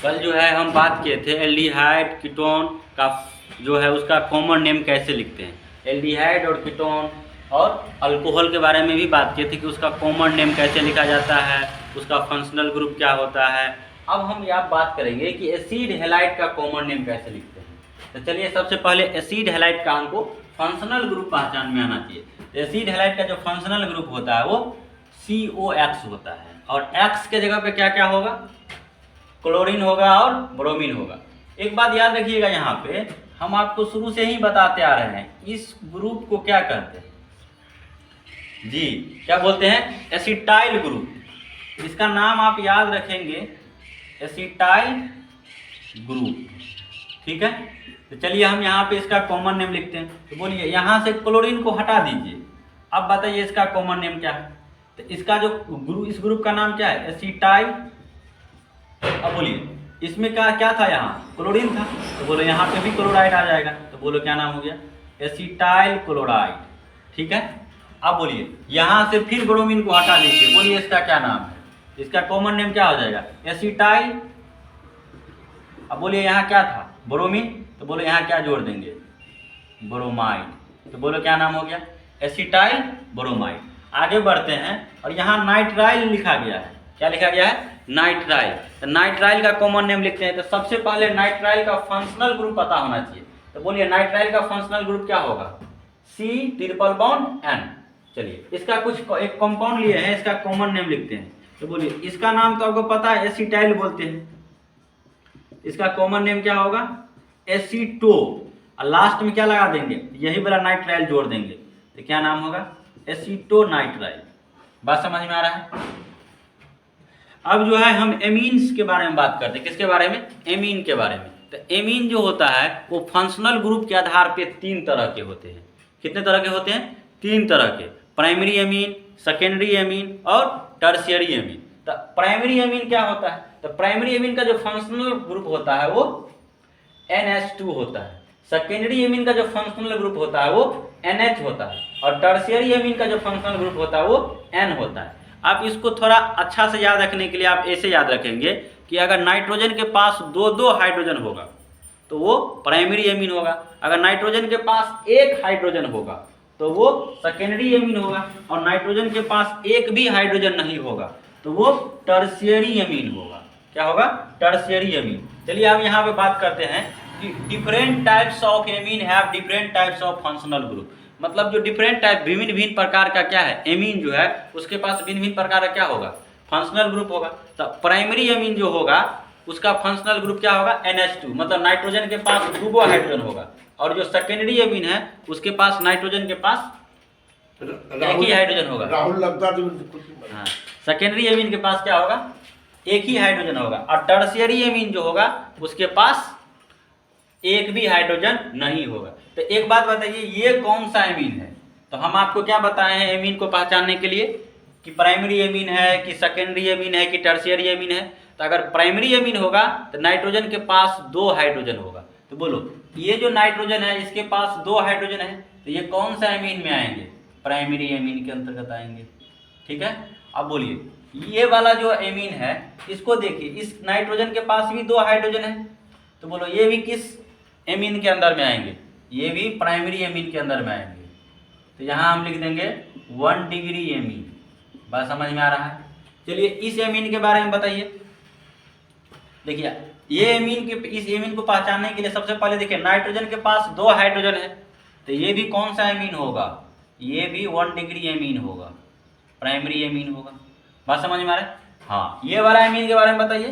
कल जो है हम बात किए थे एल्डिहाइड कीटोन का जो है उसका कॉमन नेम कैसे लिखते हैं। एल्डिहाइड और कीटोन और अल्कोहल के बारे में भी बात किए थे कि उसका कॉमन नेम कैसे लिखा जाता है, उसका फंक्शनल ग्रुप क्या होता है। अब हम यहाँ बात करेंगे कि एसिड हैलाइड का कॉमन नेम कैसे लिखते हैं। तो चलिए सबसे पहले एसिड हैलाइड का हमको फंक्शनल ग्रुप पहचान में आना चाहिए। तो एसिड हैलाइड का जो फंक्शनल ग्रुप होता है वो COX होता है और X के जगह पे क्या क्या होगा, क्लोरीन होगा और ब्रोमीन होगा। एक बात याद रखिएगा, यहाँ पे हम आपको शुरू से ही बताते आ रहे हैं इस ग्रुप को क्या कहते हैं जी, क्या बोलते हैं, एसिटाइल ग्रुप। इसका नाम आप याद रखेंगे एसिटाइल ग्रुप, ठीक है। तो चलिए हम यहाँ पे इसका कॉमन नेम लिखते हैं। तो बोलिए यहाँ से क्लोरीन को हटा दीजिए, अब बताइए इसका कॉमन नेम क्या है। तो इसका जो ग्रुप, इस ग्रुप का नाम क्या है, एसिटाइल। अब बोलिए इसमें क्या क्या था, यहाँ क्लोरीन था, तो बोलो यहाँ पे भी क्लोराइड आ जाएगा। तो बोलो क्या नाम हो गया, एसिटाइल क्लोराइड, ठीक है। अब बोलिए यहाँ से फिर ब्रोमीन को हटा दीजिए, बोलिए इसका क्या नाम है, इसका कॉमन नेम क्या हो जाएगा, एसिटाइल। अब बोलिए यहाँ क्या था, ब्रोमीन, तो बोलो यहाँ क्या जोड़ देंगे, ब्रोमाइड। तो बोलो क्या नाम हो गया, एसिटाइल ब्रोमाइड। आगे बढ़ते हैं और यहाँ नाइट्राइल लिखा गया है। क्या लिखा गया है, नाइट्राइल। तो नाइट्राइल का कॉमन नेम लिखते हैं। तो सबसे पहले नाइट्राइल का फंक्शनल ग्रुप पता होना चाहिए। तो बोलिए नाइट्राइल का फंक्शनल ग्रुप क्या होगा, C≡N। चलिए इसका कुछ एक कंपाउंड लिए हैं, इसका कॉमन नेम लिखते हैं। तो बोलिए इसका नाम तो आपको पता है, एसिटाइल बोलते हैं। इसका कॉमन नेम क्या होगा, एसीटो। और लास्ट में क्या लगा देंगे, यही वाला नाइट्राइल जोड़ देंगे, तो क्या नाम होगा, एसीटो नाइट्राइल। बात समझ में आ रहा है। अब जो है हम एमीन्स के बारे में बात करते हैं। किसके बारे में, एमीन के बारे में। तो एमीन जो होता है वो फंक्शनल ग्रुप के आधार पे 3 तरह के होते हैं। कितने तरह के होते हैं, 3 तरह के, प्राइमरी एमीन, सेकेंडरी एमीन और टर्शियरी एमीन। तो प्राइमरी एमीन क्या होता है, तो प्राइमरी एमीन का जो फंक्शनल ग्रुप होता है वो NH2 होता है। सेकेंडरी एमीन का जो फंक्शनल ग्रुप होता है वो NH होता है और टर्शियरी एमीन का जो फंक्शनल ग्रुप होता है वो N होता है। आप इसको थोड़ा अच्छा से याद रखने के लिए आप ऐसे याद रखेंगे कि अगर नाइट्रोजन के पास 2-2 हाइड्रोजन होगा तो वो प्राइमरी एमीन होगा। अगर नाइट्रोजन के पास 1 हाइड्रोजन होगा तो वो सेकेंडरी एमीन होगा और नाइट्रोजन के पास 1 भी हाइड्रोजन नहीं होगा तो वो टर्शियरी एमीन होगा। क्या होगा, टर्शियरी एमीन। चलिए अब यहाँ पे बात करते हैं कि different types of amine have different types of functional group. मतलब जो डिफरेंट टाइप, भिन्न भिन्न प्रकार का क्या है, एमीन जो है उसके पास भिन्न भिन्न प्रकार का क्या होगा, फंक्शनल ग्रुप होगा। तो प्राइमरी एमीन जो होगा उसका फंक्शनल ग्रुप क्या होगा, NH2, मतलब नाइट्रोजन के पास 2 हाइड्रोजन होगा। और जो सेकेंडरी एमीन है उसके पास नाइट्रोजन के पास 1 ही हाइड्रोजन होगा। राहुल लगता हाँ, सेकेंडरी एमीन के पास क्या होगा, 1 ही हाइड्रोजन होगा। और टर्शियरी एमीन जो होगा उसके पास 1 भी हाइड्रोजन नहीं होगा। तो एक बात बताइए, ये कौन सा एमीन है। तो हम आपको क्या बताए हैं एमीन को पहचानने के लिए, कि प्राइमरी एमीन है कि सेकेंडरी एमीन है कि टर्शियरी एमीन है। तो अगर प्राइमरी एमीन होगा तो नाइट्रोजन के पास 2 हाइड्रोजन होगा। तो बोलो ये जो नाइट्रोजन है इसके पास 2 हाइड्रोजन है, तो ये कौन सा एमीन में आएंगे, प्राइमरी एमीन के अंतर्गत आएंगे, ठीक है। अब बोलिए ये वाला जो एमीन है इसको देखिए, इस नाइट्रोजन के पास भी 2 हाइड्रोजन है, तो बोलो ये भी किस एमीन के अंदर में आएंगे, ये भी प्राइमरी एमीन के अंदर में आएंगे। तो यहाँ हम लिख देंगे 1 डिग्री एमीन। बात समझ में आ रहा है। चलिए इस एमीन के बारे में बताइए। देखिए ये एमीन के, इस एमीन को पहचानने के लिए सबसे पहले देखिए नाइट्रोजन के पास 2 हाइड्रोजन है, तो ये भी कौन सा एमीन होगा, ये भी 1 डिग्री एमीन होगा, प्राइमरी एमीन होगा। बात समझ में आ रहा है। हाँ, ये वाला एमीन के बारे में बताइए।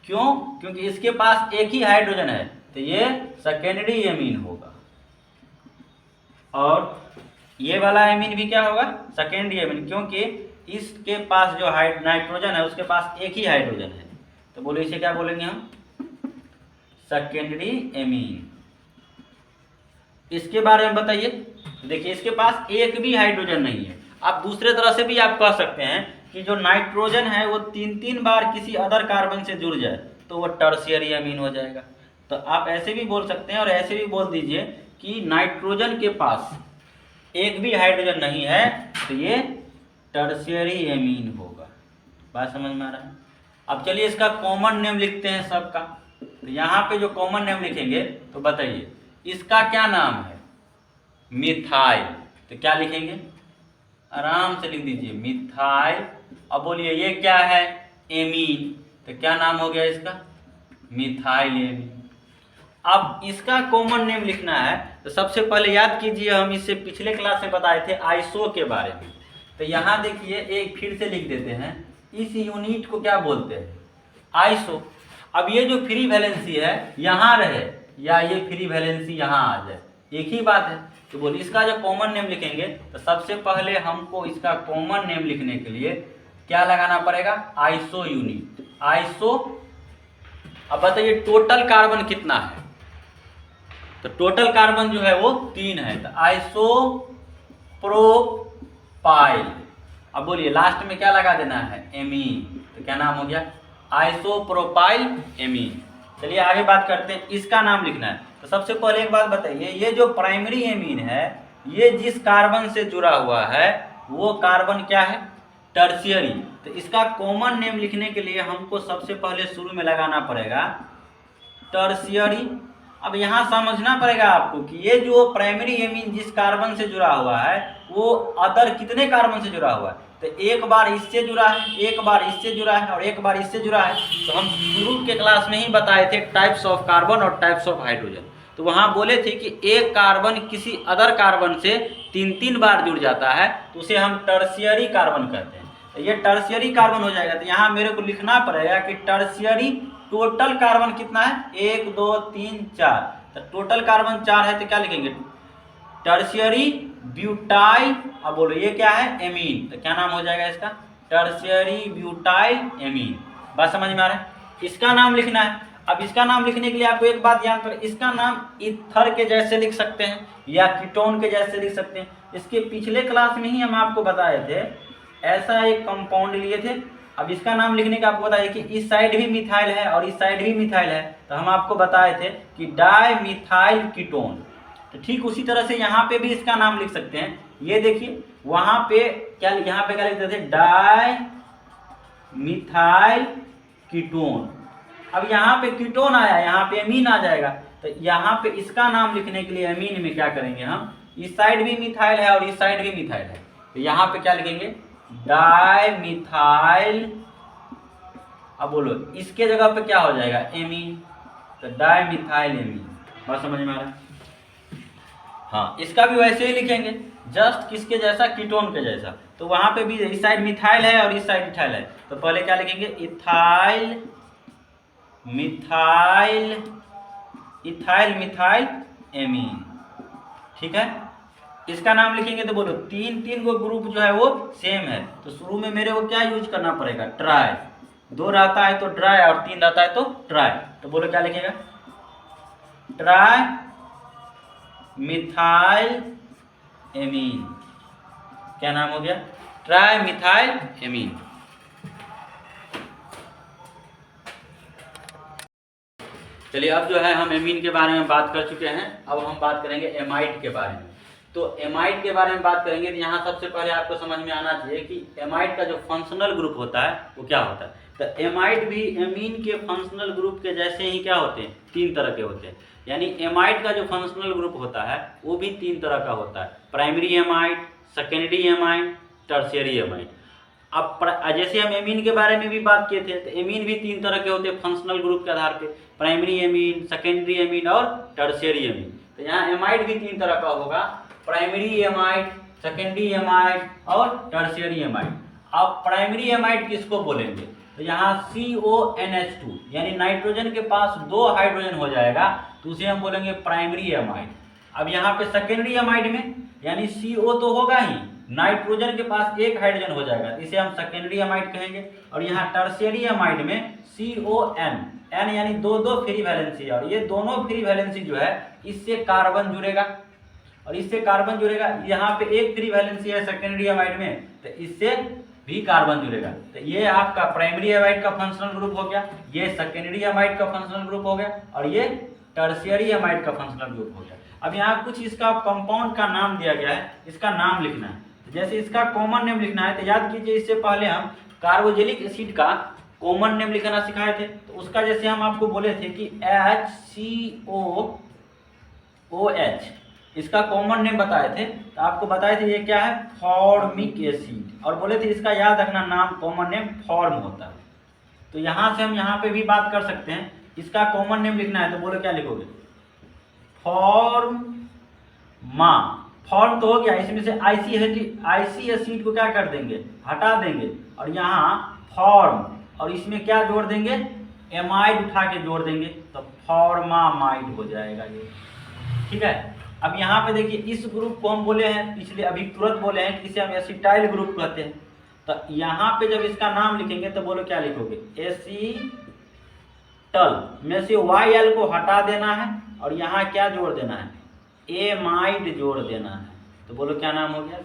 क्यों, क्योंकि इसके पास 1 ही हाइड्रोजन है, तो ये सेकेंडरी एमीन होगा। और ये वाला एमीन भी क्या होगा, सेकेंडरी एमीन, क्योंकि इसके पास जो नाइट्रोजन है उसके पास 1 ही हाइड्रोजन है। तो बोलो इसे क्या बोलेंगे हम, सेकेंडरी एमीन। इसके बारे में बताइए। देखिए इसके पास 1 भी हाइड्रोजन नहीं है। आप दूसरे तरह से भी आप कह सकते हैं कि जो नाइट्रोजन है वो 3-3 बार किसी अदर कार्बन से जुड़ जाए तो वो टर्शियरी एमीन हो जाएगा। तो आप ऐसे भी बोल सकते हैं और ऐसे भी बोल दीजिए कि नाइट्रोजन के पास 1 भी हाइड्रोजन नहीं है तो ये टर्शियरी एमीन होगा। बात समझ में आ रहा है। अब चलिए इसका कॉमन नेम लिखते हैं सबका। तो यहाँ पे जो कॉमन नेम लिखेंगे तो बताइए इसका क्या नाम है, मिथाइल। तो क्या लिखेंगे, आराम से लिख दीजिए मिथाइल। अब बोलिए ये क्या है, एमीन। तो क्या नाम हो गया इसका, मिथाइल एमीन। अब इसका कॉमन नेम लिखना है तो सबसे पहले याद कीजिए, हम इससे पिछले क्लास में बताए थे आइसो के बारे में। तो यहाँ देखिए एक फिर से लिख देते हैं, इस यूनिट को क्या बोलते हैं, आइसो। अब ये जो फ्री वैलेंसी है यहाँ रहे या ये फ्री वैलेंसी यहाँ आ जाए, एक ही बात है। तो बोलिए इसका जब कॉमन नेम लिखेंगे तो सबसे पहले हमको इसका कॉमन नेम लिखने के लिए क्या लगाना पड़ेगा, आइसो यूनिट, आइसो। अब बताइए टोटल कार्बन कितना है, तो टोटल कार्बन जो है वो 3 है, तो आइसो प्रोपाइल। अब बोलिए लास्ट में क्या लगा देना है, एमीन। तो क्या नाम हो गया, आइसोप्रोपाइल एमीन। चलिए आगे बात करते हैं, इसका नाम लिखना है। तो सबसे पहले एक बात बताइए, ये जो प्राइमरी एमीन है ये जिस कार्बन से जुड़ा हुआ है वो कार्बन क्या है, टर्शियरी। तो इसका कॉमन नेम लिखने के लिए हमको सबसे पहले शुरू में लगाना पड़ेगा टर्शियरी। अब यहाँ समझना पड़ेगा आपको कि ये जो प्राइमरी एमीन जिस कार्बन से जुड़ा हुआ है वो अदर कितने कार्बन से जुड़ा हुआ है, तो एक बार इससे जुड़ा है, एक बार इससे जुड़ा है और एक बार इससे जुड़ा है। तो हम शुरू के क्लास में ही बताए थे टाइप्स ऑफ कार्बन और टाइप्स ऑफ हाइड्रोजन। तो वहाँ बोले थे कि एक कार्बन किसी अदर कार्बन से 3 बार जुड़ जाता है तो उसे हम टर्शियरी कार्बन कहते हैं। तो ये टर्शियरी कार्बन हो जाएगा। तो यहाँ मेरे को लिखना पड़ेगा कि टर्शियरी टोटल कार्बन कितना है, 1 2 3 4। तो टोटल कार्बन 4 है तो क्या लिखेंगे, टर्शियरी ब्यूटाइल। अब बोलो ये क्या है, एमीन। तो क्या नाम हो जाएगा इसका, टर्शियरी ब्यूटाइल एमीन। बात समझ में आ रहा है। इसका नाम लिखना है। अब इसका नाम लिखने के लिए आपको एक बात याद करें, इसका नाम ईथर के जैसे लिख सकते हैं या कीटोन के जैसे लिख सकते हैं। इसके पिछले क्लास में ही हम आपको बताए थे, ऐसा एक कंपाउंड लिए थे। अब इसका नाम लिखने का आपको बताइए कि इस साइड भी मिथाइल है और इस साइड भी मिथाइल है, तो हम आपको बताए थे कि डाई मिथाइल कीटोन। तो ठीक उसी तरह से यहाँ पे भी इसका नाम लिख सकते हैं। ये देखिए वहाँ पे क्या, यहाँ पे क्या लिखते थे, डाई मिथाइल कीटोन। अब यहाँ पे कीटोन आया, यहाँ पे एमीन आ जाएगा। तो यहाँ पे इसका नाम लिखने के लिए एमीन में क्या करेंगे हम, इस साइड भी मिथाइल है और इस साइड भी मिथाइल है, तो यहाँ पे क्या लिखेंगे, डाई मिथाइल। अब बोलो इसके जगह पे क्या हो जाएगा, एमीन। तो डाई मिथाइल एमीन। बात समझ में आ रहा है। हाँ इसका भी वैसे ही लिखेंगे, जस्ट किसके जैसा, कीटोन के जैसा। तो वहां पे भी इस साइड मिथाइल है और इस साइड इथाइल है, तो पहले क्या लिखेंगे, ethyl methyl, ethyl methyl amine. ठीक है, इसका नाम लिखेंगे तो बोलो 3 को ग्रुप जो है वो सेम है। तो शुरू में मेरे को क्या यूज करना पड़ेगा, ट्राई। 2 रहता है तो ट्राई और 3 रहता है तो ट्राई। तो बोलो क्या लिखेगा, ट्राई मिथाइल एमीन। क्या नाम हो गया, ट्राई मिथाइल एमीन। चलिए अब जो है हम एमीन के बारे में बात कर चुके हैं, अब हम बात करेंगे एमाइड के बारे में। तो एमाइड के बारे में बात करेंगे तो यहाँ सबसे पहले आपको समझ में आना चाहिए कि एमाइड का जो फंक्शनल ग्रुप होता है वो क्या होता है। तो एमाइड भी एमीन के फंक्शनल ग्रुप के जैसे ही क्या होते हैं, 3 तरह के होते हैं। यानी एमाइड का जो फंक्शनल ग्रुप होता है वो भी 3 तरह का होता है, primary amide, secondary amide, tertiary amide. अब जैसे हम एमीन के बारे में भी बात किए थे, तो एमीन भी 3 तरह के होते हैं फंक्शनल ग्रुप के आधार पे, प्राइमरी एमीन, सेकेंडरी एमीन और टर्शियरी एमीन। तो यहाँ एमाइड भी 3 तरह का होगा, प्राइमरी एमाइड, सेकेंडरी एमाइड और टर्शियरी एमाइड। अब प्राइमरी एमाइड किसको बोलेंगे, तो यहाँ CONH2 यानी नाइट्रोजन के पास 2 हाइड्रोजन हो जाएगा तो उसे हम बोलेंगे प्राइमरी एमाइड। अब यहाँ पे सेकेंडरी एमाइड में यानी CO तो होगा ही, नाइट्रोजन के पास 1 हाइड्रोजन हो जाएगा, इसे हम सेकेंडरी एमाइड कहेंगे। और यहाँ टर्शियरी एमाइड में CON, N यानी 2 फ्री वैलेंसी, और ये दोनों फ्री वैलेंसी जो है इससे कार्बन जुड़ेगा और इससे कार्बन जुड़ेगा। यहाँ पे 1 फ्री वैलेंसी है सेकेंडरी एमाइड में, तो इससे भी कार्बन जुड़ेगा। तो ये आपका प्राइमरी एमाइड का फंक्शनल ग्रुप हो गया, ये सेकेंडरी एमाइड का फंक्शनल ग्रुप हो गया और ये टर्शियरी एमाइड का फंक्शनल ग्रुप हो गया। अब यहाँ कुछ इसका कंपाउंड का नाम दिया गया है, इसका नाम लिखना है। जैसे इसका कॉमन नेम लिखना है तो याद कीजिए, इससे पहले हम कार्बोक्सिलिक एसिड का कॉमन नेम लिखना सिखाए थे, तो उसका जैसे हम आपको बोले थे कि HCOOH इसका कॉमन नेम बताए थे, तो आपको बताए थे ये क्या है, फॉर्मिक एसिड, और बोले थे इसका याद रखना नाम कॉमन नेम फॉर्म होता है। तो यहाँ से हम यहाँ पे भी बात कर सकते हैं, इसका कॉमन नेम लिखना है तो बोलो क्या लिखोगे, फॉर्मा। फॉर्म तो हो गया, इसमें से आईसी एसिड को क्या कर देंगे, हटा देंगे, और यहाँ फॉर्म, और इसमें क्या जोड़ देंगे, एमाइड उठा के जोड़ देंगे, तो फॉर्मामाइड हो जाएगा ये। ठीक है, अब यहाँ पे देखिए इस ग्रुप को हम बोले हैं पिछले अभी तुरंत बोले हैं कि इसे हम एसिटाइल ग्रुप कहते हैं। तो यहाँ पे जब इसका नाम लिखेंगे तो बोलो क्या लिखोगे, एसीटल में से YL को हटा देना है, और यहाँ क्या जोड़ देना है, एमाइड जोड़ देना है, तो बोलो क्या नाम हो गया,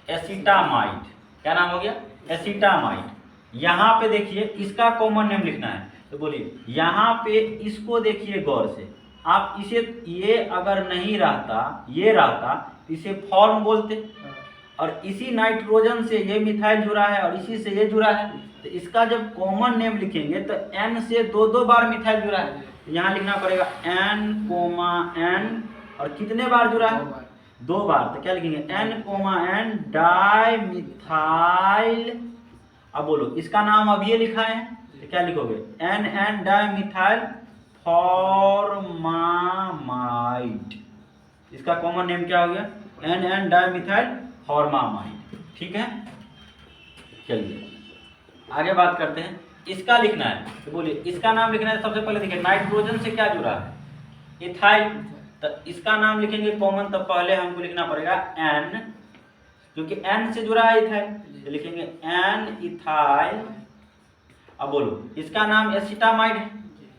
एसिटामाइड। क्या नाम हो गया, एसिटामाइड। यहाँ पे देखिए इसका कॉमन नेम लिखना है, तो बोलिए यहाँ पे इसको देखिए गौर से, आप इसे, ये अगर नहीं रहता, ये रहता, इसे फॉर्म बोलते, और इसी नाइट्रोजन से ये मिथाइल जुड़ा है और इसी से ये जुड़ा है, तो इसका जब कॉमन नेम लिखेंगे तो N से दो बार मिथाइल जुड़ा है, तो यहाँ लिखना पड़ेगा N, N, और कितने बार जुड़ा है, 2 बार, तो क्या लिखेंगे N, N डाइमिथाइल। अब बोलो इसका नाम अब ये लिखा है, तो क्या लिखोगे, N डाइमिथाइल फॉर्मामाइड। इसका कॉमन नेम क्या हो गया, N डाइमिथाइल फॉर्मामाइड। ठीक है, चलिए आगे बात करते हैं। इसका लिखना है, तो बोलिए इसका नाम लिखना है, सबसे पहले देखिए नाइट्रोजन से क्या जुड़ा है, इथाइल, तो इसका नाम लिखेंगे कॉमन, तो पहले हमको लिखना पड़ेगा N, क्योंकि N से जुड़ा है इथाइल, तो लिखेंगे N इथाइल। अब बोलो इसका नाम एसिटामाइड है,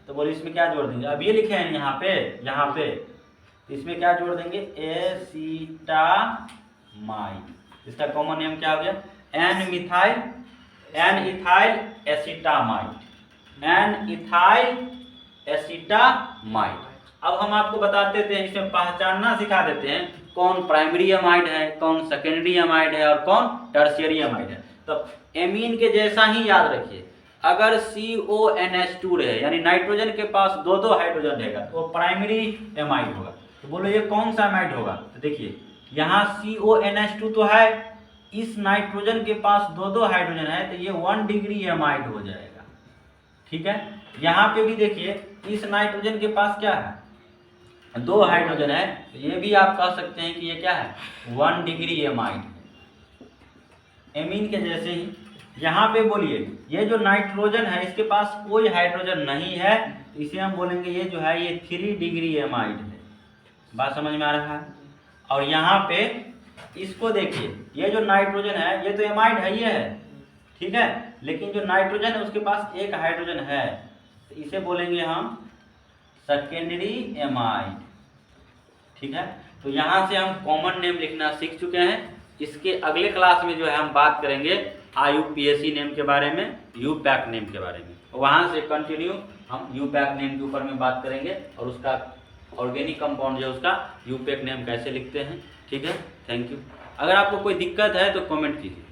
तो बोलो इसमें क्या जोड़ देंगे, अब ये लिखे हैं यहाँ पे इसमें क्या जोड़ देंगे, एसिटामाइड। इसका कॉमन नेम क्या हो गया, N इथाइल एसिटामाइड। अब हम आपको बता देते हैं, इसमें पहचानना सिखा देते हैं कौन प्राइमरी एमाइड है, कौन सेकेंडरी एमाइड है, और कौन टर्शियरी एमाइड है। तो एमीन के जैसा ही याद रखिए, अगर CONH2 रहे यानी नाइट्रोजन के पास 2 हाइड्रोजन रहेगा तो वो प्राइमरी एमाइड होगा। तो बोलो ये कौन सा एमाइड होगा, तो देखिए यहाँ CONH2 तो है, इस नाइट्रोजन के पास 2 हाइड्रोजन है, तो ये 1 डिग्री एमाइड हो जाएगा। ठीक है, यहाँ पे भी देखिए इस नाइट्रोजन के पास क्या है, 2 हाइड्रोजन है, तो ये भी आप कह सकते हैं कि ये क्या है, 1 डिग्री एमाइड। एमीन के जैसे ही यहाँ पे बोलिए ये जो नाइट्रोजन है इसके पास कोई हाइड्रोजन नहीं है, तो इसे हम बोलेंगे ये जो है ये 3 डिग्री एमाइड है। बात समझ में आ रहा है। और यहाँ पे इसको देखिए, ये जो नाइट्रोजन है ये तो एमाइड है, ये है, ठीक है, लेकिन जो नाइट्रोजन है उसके पास 1 हाइड्रोजन है, तो इसे बोलेंगे हम सेकेंडरी एमाइड। ठीक है, तो यहाँ से हम कॉमन नेम लिखना सीख चुके हैं। इसके अगले क्लास में जो है हम बात करेंगे IUPAC नेम के बारे में, यूपैक नेम के बारे में, वहाँ से कंटिन्यू हम यूपैक नेम के ऊपर में बात करेंगे, और उसका ऑर्गेनिक कंपाउंड जो है उसका यूपैक नेम कैसे लिखते हैं। ठीक है, थैंक यू। अगर आपको कोई दिक्कत है तो कमेंट कीजिए।